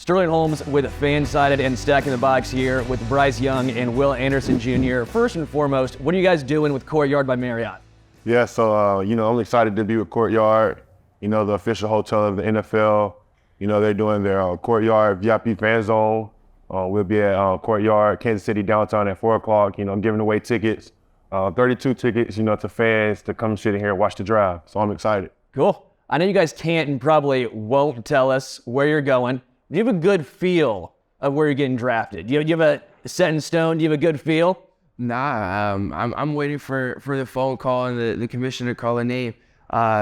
Sterling Holmes with Fansided and Stacking the Box here with Bryce Young and Will Anderson Jr. First and foremost, what are you guys doing with Courtyard by Marriott? Yeah, so, I'm excited to be with Courtyard, the official hotel of the NFL. They're doing their Courtyard VIP fan zone. We'll be at Courtyard, Kansas City downtown at 4 o'clock, giving away tickets, 32 tickets, to fans to come sit in here and watch the drive. So I'm excited. Cool. I know you guys can't and probably won't tell us where you're going. Do you have a good feel of where you're getting drafted? Do you have a set in stone? Do you have a good feel? Nah, I'm waiting for the phone call and the commissioner to call a name.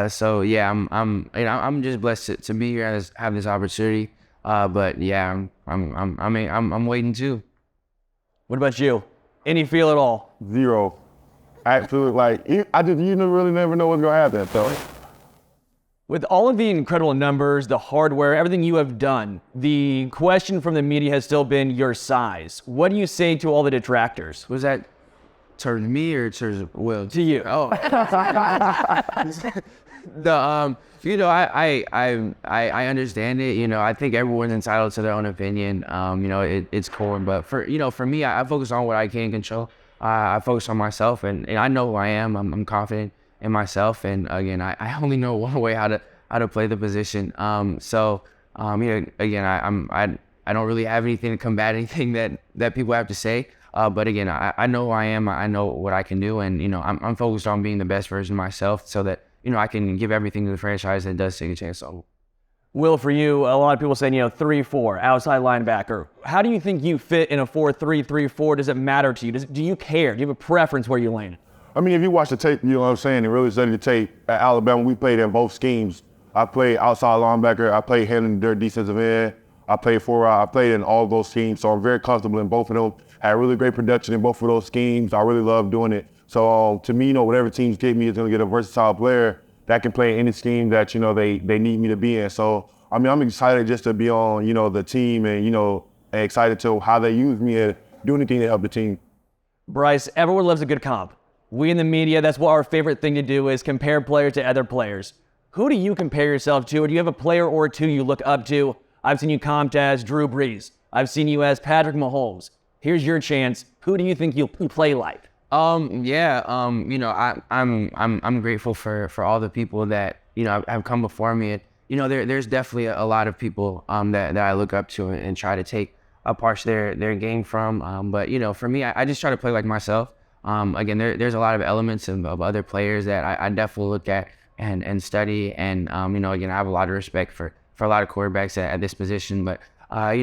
So yeah, I'm just blessed to be here and have this opportunity. But yeah, I'm waiting too. What about you? Any feel at all? Zero. Absolutely. Really never know what's gonna happen. So. With all of the incredible numbers, the hardware, everything you have done, the question from the media has still been your size. What do you say to all the detractors? Was that towards me or towards Will? To you. Oh. I understand it. I think everyone's entitled to their own opinion. It's cool, but for me, I focus on what I can control. I focus on myself, and I know who I am. I'm confident in myself, and again, I only know one way how to play the position. Again, I don't really have anything to combat anything that people have to say. But again, I know who I am. I know what I can do, and I'm focused on being the best version of myself, so that I can give everything to the franchise that does take a chance on. Will, for you, a lot of people saying 3-4 outside linebacker. How do you think you fit in a 4-3, 3-4? Does it matter to you? Do you care? Do you have a preference where you land? I mean, if you watch the tape, you know what I'm saying, and really study the tape, at Alabama, we played in both schemes. I played outside linebacker. I played handling their defensive end. I played I played in all of those schemes, so I'm very comfortable in both of them. Had really great production in both of those schemes. I really love doing it. So to me, whatever teams get me is going to get a versatile player that can play in any scheme that, they need me to be in. So, I mean, I'm excited just to be on, the team and, and excited to how they use me and do anything to help the team. Bryce, everyone loves a good comp. We in the media, that's what our favorite thing to do is compare players to other players. Who do you compare yourself to, or do you have a player or two you look up to? I've seen you comped as Drew Brees. I've seen you as Patrick Mahomes. Here's your chance. Who do you think you play like? I'm grateful for all the people that have come before me, and there's definitely a lot of people that I look up to and try to take a part of their game from. But for me, I just try to play like myself. Again, there's a lot of elements of other players that I definitely look at and study, and again, I have a lot of respect for a lot of quarterbacks at this position. But I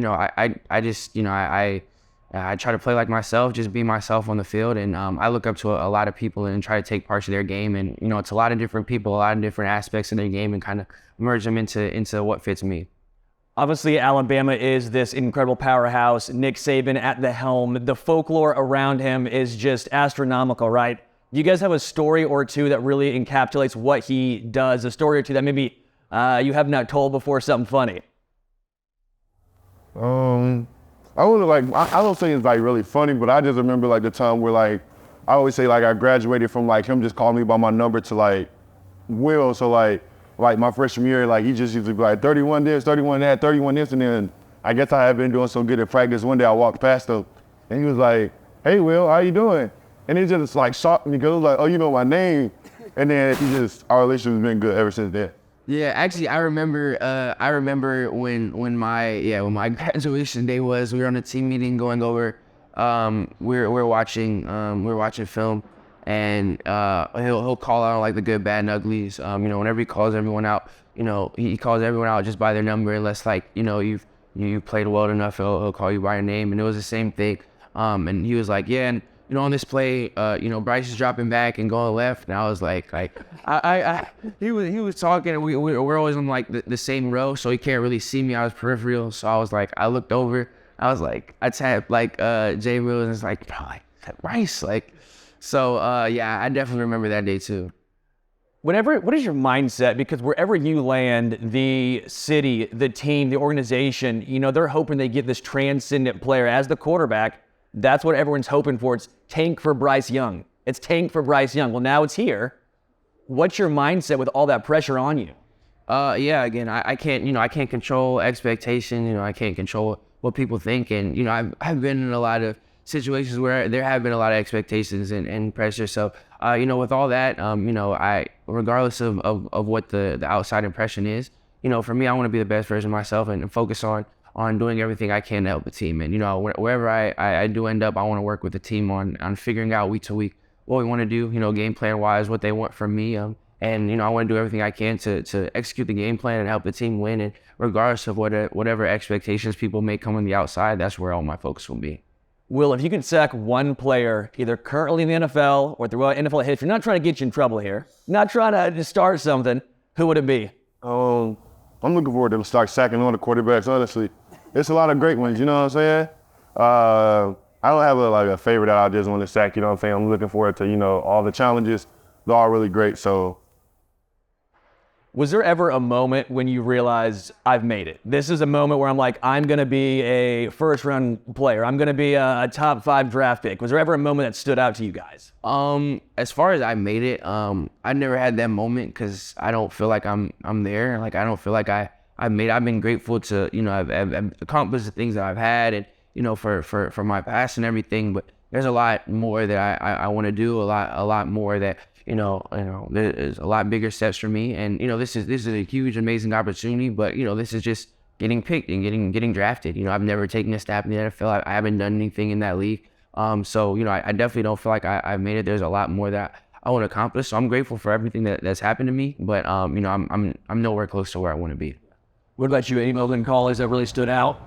try to play like myself, just be myself on the field, and I look up to a lot of people and try to take parts of their game, and it's a lot of different people, a lot of different aspects of their game, and kind of merge them into what fits me. Obviously, Alabama is this incredible powerhouse. Nick Saban at the helm. The folklore around him is just astronomical, right? Do you guys have a story or two that really encapsulates what he does? A story or two that maybe you have not told before, something funny? I don't say it's really funny, but I just remember the time where I always say I graduated from him just calling me by my number to Will. So my freshman year, he just used to be 31 this, 31 that, 31 this, and then I guess I had been doing so good at practice. One day I walked past him, and he was like, "Hey Will, how you doing?" And it just shocked me because it was like, "Oh, you know my name," and then our relationship has been good ever since then. Yeah, actually, I remember when my graduation day was. We were on a team meeting going over. We're watching film, and he'll call out the good, bad, and uglies. Whenever he calls everyone out, he calls everyone out just by their number, unless you played well enough, he'll call you by your name. And it was the same thing. And he was like, yeah, and on this play, Bryce is dropping back and going left, and I was like he was talking, and we're always on the same row, so he can't really see me. I was peripheral, so I was I looked over, I tapped Jay Wills, and it's Bryce, so yeah, I definitely remember that day too. What is your mindset? Because wherever you land, the city, the team, the organization, they're hoping they get this transcendent player as the quarterback. That's what everyone's hoping for. It's tank for Bryce Young. It's tank for Bryce Young. Well, now it's here. What's your mindset with all that pressure on you? Yeah, again, I can't, I can't control expectation. I can't control what people think. And, I've been in a lot of situations where there have been a lot of expectations and pressure. So, with all that, regardless of what the outside impression is, for me, I want to be the best version of myself and focus on doing everything I can to help the team. And, wherever I do end up, I want to work with the team on figuring out week to week what we want to do, game plan wise, what they want from me. And, I want to do everything I can to execute the game plan and help the team win. And regardless of whatever expectations people may come on the outside, that's where all my focus will be. Will, if you could sack one player, either currently in the NFL or throughout NFL history, not trying to get you in trouble here, not trying to just start something, who would it be? I'm looking forward to start sacking on the quarterbacks, honestly. It's a lot of great ones, you know what I'm saying? I don't have a favorite that I just want to sack, you know what I'm saying? I'm looking forward to, all the challenges. They're all really great, so. Was there ever a moment when you realized I've made it? This is a moment where I'm like, I'm going to be a first-round player. I'm going to be a top 5 draft pick. Was there ever a moment that stood out to you guys? As far as I made it, I never had that moment because I don't feel like I'm there. Like I don't feel like I've made it. I've been grateful to, I've accomplished the things that I've had and, for my past and everything. But there's a lot more that I want to do, a lot more that, there's a lot bigger steps for me. And, this is a huge, amazing opportunity, but, this is just getting picked and getting drafted. I've never taken a snap in the NFL. I haven't done anything in that league. So, I definitely don't feel like I've made it. There's a lot more that I want to accomplish. So I'm grateful for everything that's happened to me, but, I'm nowhere close to where I want to be. What about you? Any moment in college that really stood out?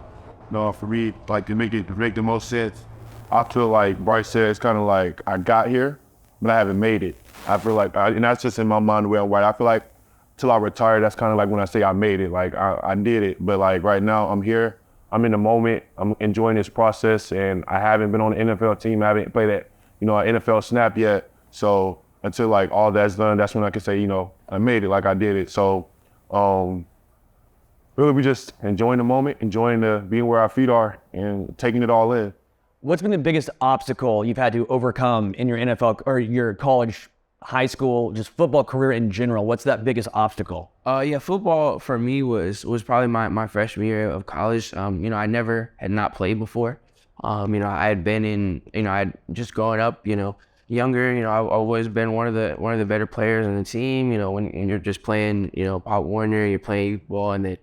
No, for me, to make the most sense, I feel like Bryce said, it's kind of like I got here, but I haven't made it. I feel like, and that's just in my mind the way I'm right. I feel like till I retire, that's kind of like when I say I made it, like I did it. But like right now, I'm here, I'm in the moment, I'm enjoying this process, and I haven't been on the NFL team. I haven't played an NFL snap yet. So until like all that's done, that's when I can say, I made it, like I did it. So really, we just enjoying the moment, enjoying being where our feet are, and taking it all in. What's been the biggest obstacle you've had to overcome in your NFL or your college, high school, just football career in general? What's that biggest obstacle? Football for me was probably my freshman year of college. I never had not played before. I had been in, I'd just growing up, younger, I've always been one of the better players on the team. When you're just playing, Pop Warner, you're playing ball, and then,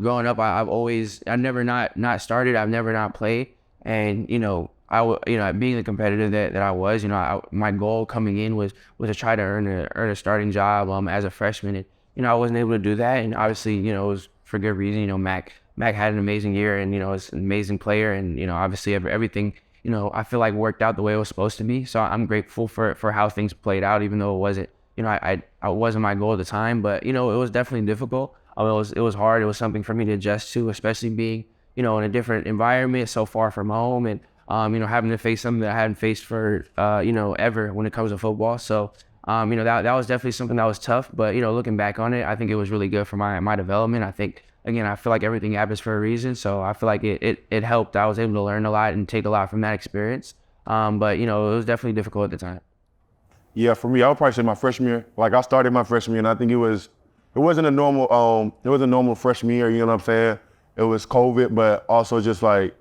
growing up, I've never not started, I've never not played. And, being the competitor that I was, my goal coming in was to try to earn a starting job as a freshman. And, I wasn't able to do that. And obviously, it was for good reason. Mac had an amazing year and, was an amazing player. And, obviously everything, I feel like worked out the way it was supposed to be. So I'm grateful for how things played out, even though it wasn't, I wasn't my goal at the time. But, it was definitely difficult. It was hard. It was something for me to adjust to, especially being, in a different environment, so far from home, and having to face something that I hadn't faced for ever when it comes to football. So that was definitely something that was tough. But looking back on it, I think it was really good for my development. I think, again, I feel like everything happens for a reason. So I feel like it helped. I was able to learn a lot and take a lot from that experience. But it was definitely difficult at the time. Yeah, for me, I would probably say my freshman year. Like I started my freshman year, and I think it wasn't a normal freshman year. You know what I'm saying? It was COVID, but also just like,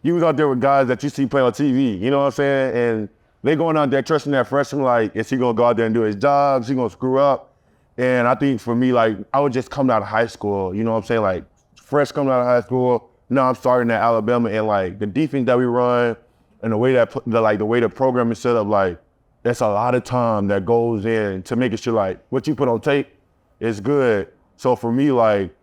you was out there with guys that you see play on TV, you know what I'm saying? And they going out there trusting that freshman, like, is he gonna go out there and do his job? Is he gonna screw up? And I think for me, like, I was just coming out of high school, you know what I'm saying? Like, fresh coming out of high school, now I'm starting at Alabama, and like, the defense that we run and the way the program is set up, like, there's a lot of time that goes in to making sure, like, what you put on tape is good. So for me, like,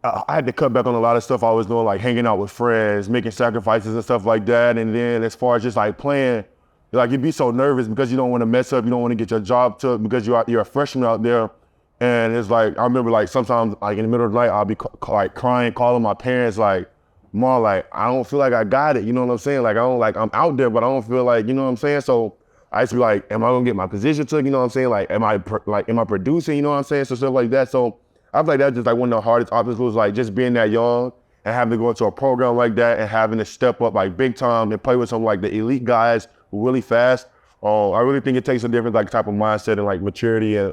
I had to cut back on a lot of stuff I was doing, like hanging out with friends, making sacrifices and stuff like that. And then as far as just like playing, like you'd be so nervous because you don't want to mess up, you don't want to get your job took because you're a freshman out there. And it's like, I remember like sometimes like in the middle of the night, I'll be like crying, calling my parents like, Mom, like, I don't feel like I got it. You know what I'm saying? Like, I'm out there, but I don't feel like, you know what I'm saying? So I used to be like, am I gonna get my position took? You know what I'm saying? Like, am I producing? You know what I'm saying? So stuff like that. So I feel like that's just like one of the hardest obstacles, like just being that young and having to go into a program like that and having to step up like big time and play with some like the elite guys who really fast. I really think it takes a different like type of mindset and like maturity and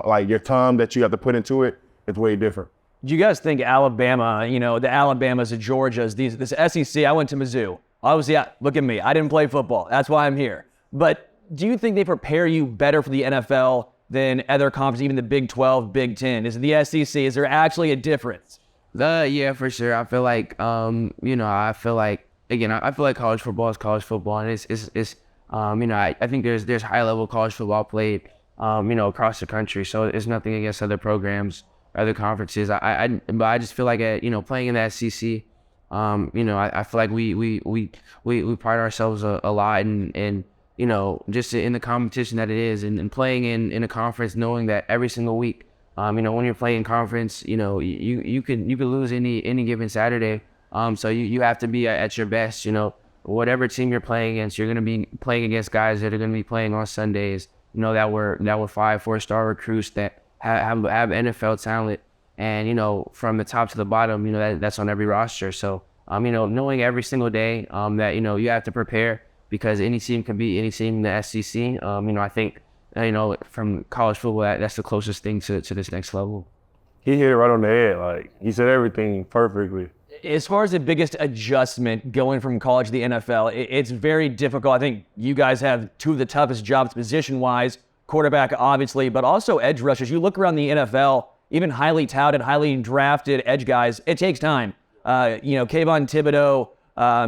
like your time that you have to put into it. It's way different. Do you guys think Alabama, the Alabamas, the Georgias, this SEC, I went to Mizzou. Obviously, look at me. I didn't play football. That's why I'm here. But do you think they prepare you better for the NFL than other conferences, even the Big 12, Big 10? Is it the SEC? Is there actually a difference? Yeah, for sure. I feel like, I feel like college football is college football, and I think there's high level college football played, across the country. So it's nothing against other programs, other conferences. But I just feel like, playing in the SEC, I feel like we pride ourselves a lot and just in the competition that it is, and playing in a conference, knowing that every single week, when you're playing conference, you could lose any given Saturday. So you have to be at your best. Whatever team you're playing against, you're gonna be playing against guys that are gonna be playing on Sundays. That were 5-4-star recruits that have NFL talent, and from the top to the bottom, that's on every roster. So knowing every single day that you have to prepare, because any team can beat any team in the SEC. I think from college football, that's the closest thing to this next level. He hit it right on the head. Like, he said everything perfectly. As far as the biggest adjustment going from college to the NFL, it's very difficult. I think you guys have two of the toughest jobs position-wise, quarterback obviously, but also edge rushers. You look around the NFL, even highly touted, highly drafted edge guys, it takes time. Kayvon Thibodeau,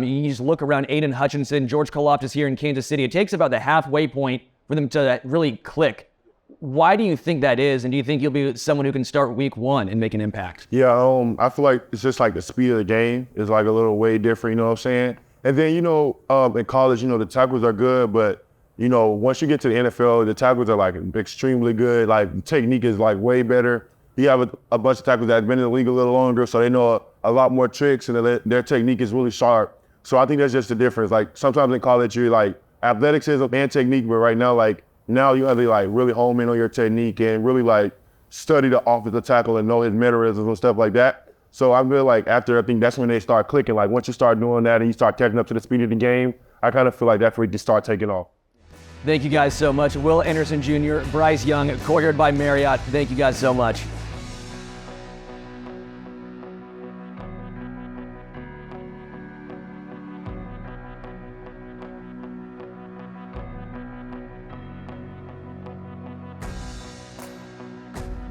you just look around, Aiden Hutchinson, George Karlaftis here in Kansas City. It takes about the halfway point for them to really click. Why do you think that is? And do you think you'll be someone who can start week one and make an impact? Yeah, I feel like it's just like the speed of the game is like a little way different, you know what I'm saying? And then, in college, the tackles are good, but, once you get to the NFL, the tackles are like extremely good. Like, the technique is like way better. You have a bunch of tackles that have been in the league a little longer, so they know a lot more tricks, and their technique is really sharp. So I think that's just the difference. Like, sometimes in college, you're like athleticism and technique, but right now, now you have to really home in on your technique and really study the offensive tackle and know his mannerisms and stuff like that. So I feel like I think that's when they start clicking. Like, once you start doing that and you start catching up to the speed of the game, I kind of feel like that's where you just start taking off. Thank you guys so much. Will Anderson Jr., Bryce Young, courtyard by Marriott. Thank you guys so much.